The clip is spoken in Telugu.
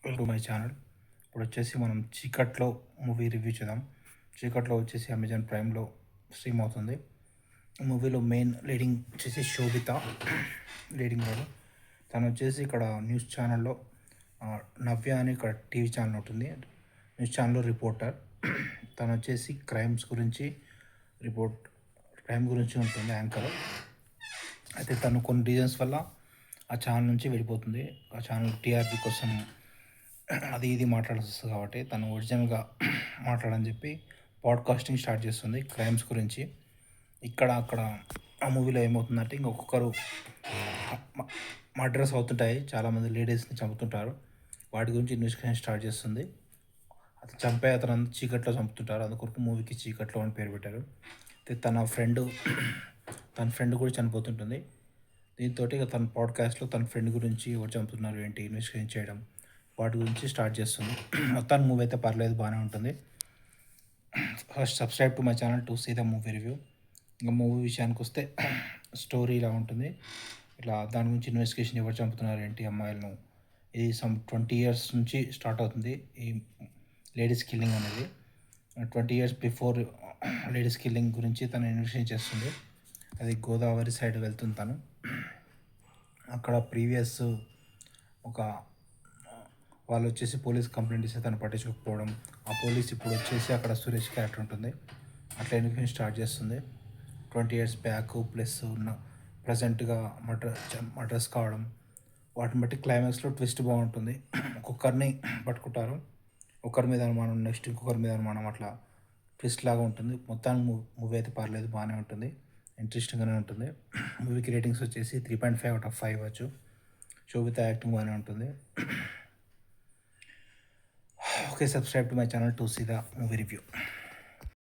Welcome to my channel. ఇప్పుడు వచ్చేసి మనం చీకట్లో మూవీ రివ్యూ చేద్దాం. చీకట్లో వచ్చేసి అమెజాన్ ప్రైమ్లో స్ట్రీమ్ అవుతుంది. మూవీలో మెయిన్ లీడింగ్ వచ్చేసి శోభిత లీడింగ్ రోల్. తను వచ్చేసి ఇక్కడ న్యూస్ ఛానల్లో నవ్య అని ఇక్కడ టీవీ ఛానల్ ఉంటుంది. న్యూస్ ఛానల్లో రిపోర్టర్. తను వచ్చేసి క్రైమ్ గురించి ఉంటుంది యాంకర్. అయితే తను కొన్ని రీజన్స్ వల్ల ఆ ఛానల్ నుంచి వెళ్ళిపోతుంది. ఆ ఛానల్ టీఆర్పీ కోసం అది ఇది మాట్లాడాల్సి వస్తుంది కాబట్టి తను ఒరిజినల్గా మాట్లాడని చెప్పి పాడ్కాస్టింగ్ స్టార్ట్ చేస్తుంది క్రైమ్స్ గురించి. అక్కడ ఆ మూవీలో ఏమవుతుందంటే ఇంకొకరు మర్డర్స్ అవుతుంటాయి, చాలామంది లేడీస్ని చంపుతుంటారు. వాటి గురించి ఇన్వెస్టిగేషన్ స్టార్ట్ చేస్తుంది. అతను అతను చీకట్లో చంపుతుంటారు, అందుకొరకు మూవీకి చీకట్లో అని పేరు పెట్టారు. అయితే తన ఫ్రెండ్ కూడా చనిపోతుంటుంది. దీంతో ఇక తన పాడ్కాస్ట్లో తన ఫ్రెండ్ గురించి ఎవరు చంపుతున్నారు ఏంటి ఇన్వెస్టిగేషన్ చేయడం, వాటి గురించి స్టార్ట్ చేస్తుంది. మొత్తానికి మూవీ అయితే పర్లేదు, బాగానే ఉంటుంది. First subscribe to my channel to see the movie review. ఇంకా మూవీ విషయానికి వస్తే స్టోరీ ఇలా ఉంటుంది. ఇట్లా దాని గురించి ఇన్వెస్టిగేషన్ ఎవరు చంపుతున్నారు ఏంటి అమ్మాయిలను, ఇది 20 years నుంచి స్టార్ట్ అవుతుంది ఈ లేడీస్ కిల్లింగ్ అనేది. 20 years బిఫోర్ లేడీస్ కిల్లింగ్ గురించి తను ఇన్వెస్టిగేషన్ చేస్తుంది. అది గోదావరి సైడ్ వెళ్తుంది తను. అక్కడ ప్రీవియస్ వాళ్ళు వచ్చేసి పోలీస్ కంప్లైంట్ ఇస్తే తను పట్టించుకోకపోవడం, ఆ పోలీస్ ఇప్పుడు వచ్చేసి అక్కడ సురేష్ క్యారెక్టర్ ఉంటుంది. అట్లా ఇన్వెస్టిగేషన్ స్టార్ట్ చేస్తుంది. 20 years బ్యాక్ ప్లస్ ఉన్న ప్రజెంట్గా మర్డర్స్ కావడం, వాటిని బట్టి క్లైమాక్స్లో ట్విస్ట్ బాగుంటుంది. ఒక్కొక్కరిని పట్టుకుంటారు, ఒకరి మీద అనుమానం, నెక్స్ట్ ఇంకొకరి మీద అనుమానం, అట్లా ట్విస్ట్ లాగా ఉంటుంది. మొత్తానికి మూవీ అయితే పర్లేదు, బాగానే ఉంటుంది, ఇంట్రెస్టింగ్గానే ఉంటుంది. మూవీకి రేటింగ్స్ వచ్చేసి 3.5/5 ఇవ్వచ్చు. శోభిత యాక్టింగ్ బాగానే ఉంటుంది. Okay, subscribe to my channel to see the movie review.